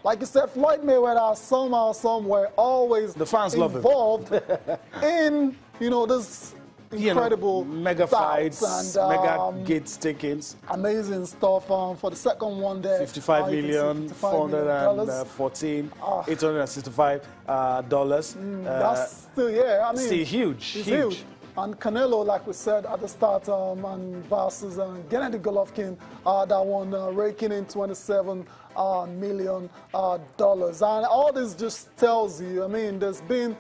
like you said, Floyd Mayweather somehow, somewhere, always the fans involved in, this incredible mega fights and mega gates takings. Amazing stuff. For the second one there, 55 million, 414, $865 dollars. That's still, yeah, I mean, still huge. It's huge. And Canelo, like we said at the start, and versus Gennady Golovkin, that one raking in $27 million. And all this just tells you, I mean, there's been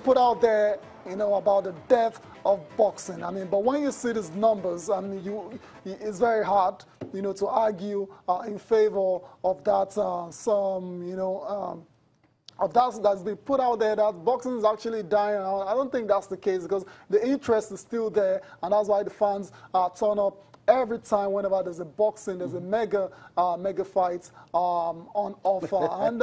put out there, about the death of boxing. I mean, but when you see these numbers, I mean, it's very hard, to argue in favor of that. Of that's been put out there that boxing is actually dying. I don't think that's the case because the interest is still there, and that's why the fans turn up every time whenever there's a boxing, there's a mega fight on offer. And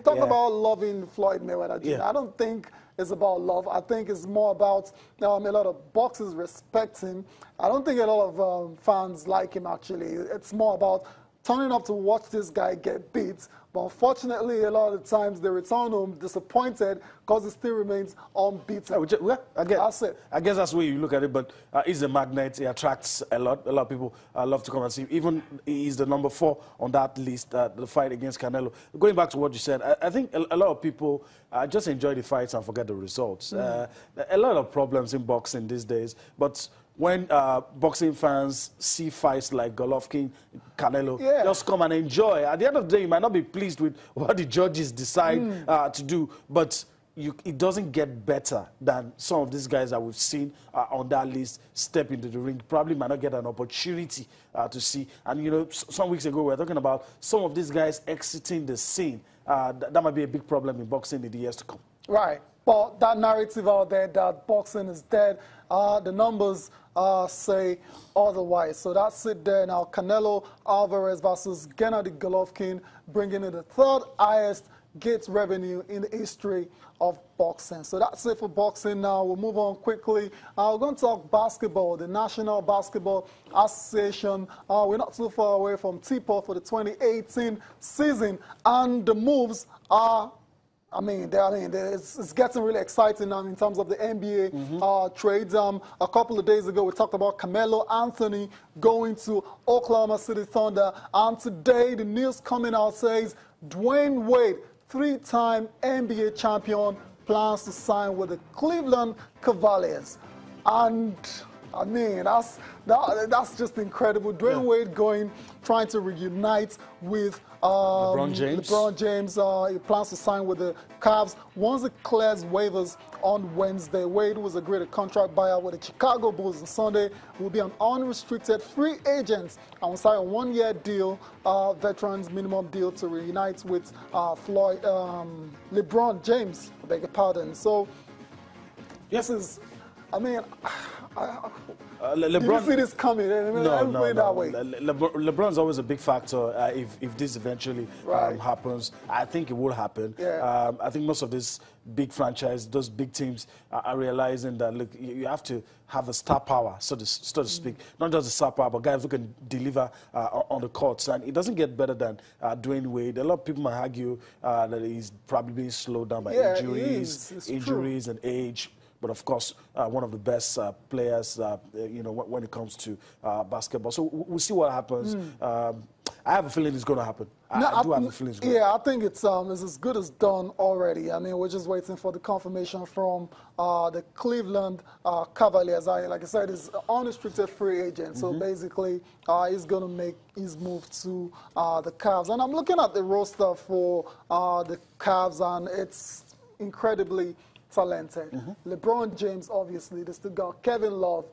talk about loving Floyd Mayweather. I don't think it's about love. I think it's more about a lot of boxers respect him. I don't think a lot of fans like him, actually. It's more about turning up to watch this guy get beat. But unfortunately, a lot of the times they return home disappointed because he still remains unbeaten. That's it. I guess that's the way you look at it, but he's a magnet. He attracts a lot. A lot of people love to come and see him. Even he's the number 4 on that list, the fight against Canelo. Going back to what you said, I think a lot of people just enjoy the fights and forget the results. A lot of problems in boxing these days, but when boxing fans see fights like Golovkin, Canelo, just come and enjoy. At the end of the day, you might not be pleased with what the judges decide to do, but it doesn't get better than some of these guys that we've seen on that list step into the ring. Probably might not get an opportunity to see. And, some weeks ago, we were talking about some of these guys exiting the scene. That might be a big problem in boxing in the years to come. Right. But that narrative out there that boxing is dead, the numbers say otherwise. So that's it there now. Canelo Alvarez versus Gennady Golovkin, bringing in the 3rd highest gate revenue in the history of boxing. So that's it for boxing now. We'll move on quickly. We're going to talk basketball, the National Basketball Association. We're not too far away from tip-off for the 2018 season, and the moves are it's getting really exciting now in terms of the NBA trades. A couple of days ago, we talked about Carmelo Anthony going to Oklahoma City Thunder. And today, the news coming out says Dwayne Wade, 3-time NBA champion, plans to sign with the Cleveland Cavaliers. And I mean, that's just incredible. Dwayne Wade trying to reunite with LeBron James. He plans to sign with the Cavs once it clears waivers on Wednesday. Wade was agreed a contract buyout with the Chicago Bulls on Sunday. Will be an unrestricted free agent and will sign a 1-year deal, veterans minimum deal to reunite with LeBron James. I beg your pardon. So this is, I mean, LeBron, did you see this coming? LeBron's always a big factor if this eventually happens. I think it will happen. I think most of these big franchises, those big teams are realizing that, look, you have to have a star power, so to speak. Not just a star power, but guys who can deliver on the courts. And it doesn't get better than Dwayne Wade. A lot of people might argue that he's probably being slowed down by injuries and age. But of course, one of the best players, when it comes to basketball. So we'll see what happens. I have a feeling it's going to happen. I do have a feeling it's going to happen. I think it's as good as done already. I mean, we're just waiting for the confirmation from the Cleveland Cavaliers. Like I said, he's an unrestricted free agent. So basically, he's going to make his move to the Cavs. And I'm looking at the roster for the Cavs, and it's incredibly talented. LeBron James, obviously. They still got Kevin Love.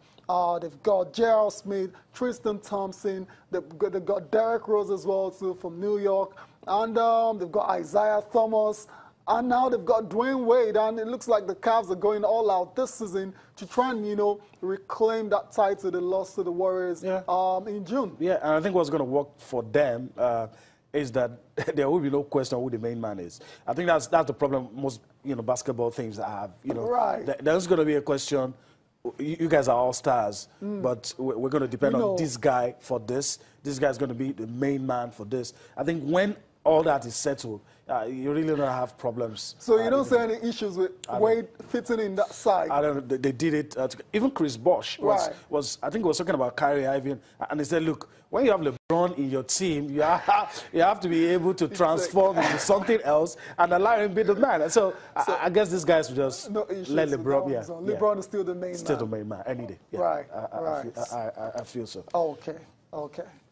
They've got J.R. Smith, Tristan Thompson. They've got Derrick Rose as well, too, from New York. And they've got Isaiah Thomas. And now they've got Dwayne Wade. And it looks like the Cavs are going all out this season to try and, reclaim that title they lost to the Warriors in June. Yeah, and I think what's going to work for them is that there will be no question who the main man is. I think that's the problem most basketball teams have. There's going to be a question. You guys are all stars, but we're going to depend on this guy for this. This guy's going to be the main man for this. I think when all that is settled, you really don't have problems. So you don't see any issues with Wade fitting in that side? I don't know. They did it. Even Chris Bosh was, I think, was talking about Kyrie Irving, and he said, "Look, when you have LeBron in your team, you have to be able to transform into something else and allow him to be the man." And so I guess these guys will just let LeBron. LeBron is still the main man. Still the main man any day. Yeah. Right. I feel so. Okay.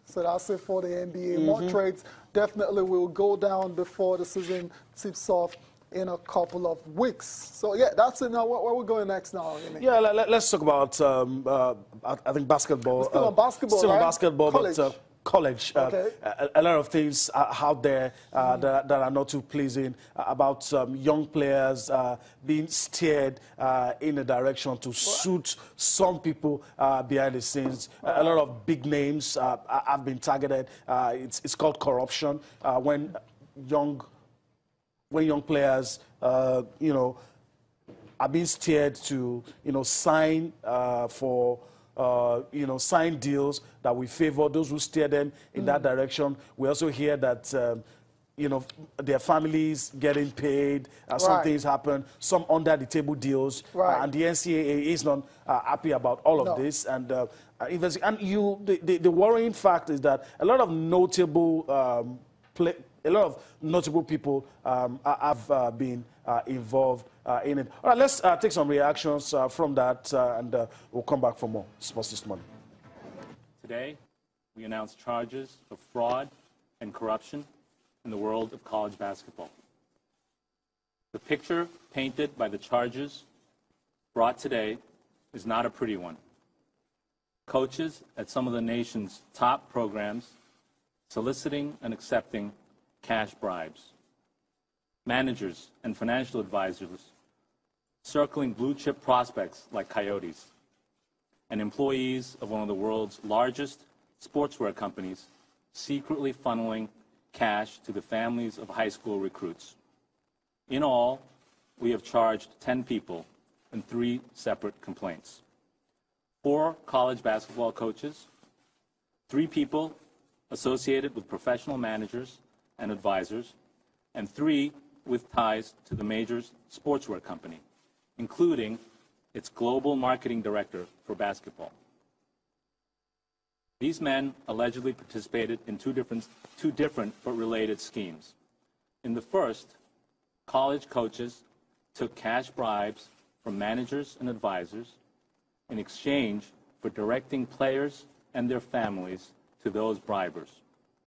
So that's it for the NBA. More trades definitely will go down before the season tips off in a couple of weeks. So, yeah, that's it now. Where we're going next now? Yeah, let's talk about, I think, basketball. We're still on basketball, Still right? on basketball, College. but college. Okay. A lot of things out there that are not too pleasing about young players being steered in a direction to suit some people behind the scenes. A lot of big names have been targeted. It's called corruption when young players, you know, are being steered to, you know, sign for. You know, sign deals that we favor those who steer them in that direction. We also hear that, you know, their families getting paid, some things happen, some under the table deals, and the NCAA is not happy about all of this. And the worrying fact is that a lot of notable people have been involved in it. All right, let's take some reactions from that, and we'll come back for more sports this morning. Today, we announced charges of fraud and corruption in the world of college basketball. The picture painted by the charges brought today is not a pretty one. Coaches at some of the nation's top programs soliciting and accepting cash bribes. Managers and financial advisors circling blue-chip prospects like coyotes, and employees of one of the world's largest sportswear companies secretly funneling cash to the families of high school recruits. In all, we have charged 10 people in 3 separate complaints. 4 college basketball coaches, 3 people associated with professional managers and advisors, and 3 with ties to the major sportswear company, including its global marketing director for basketball. These men allegedly participated in two different but related schemes. In the first, college coaches took cash bribes from managers and advisors in exchange for directing players and their families to those bribers.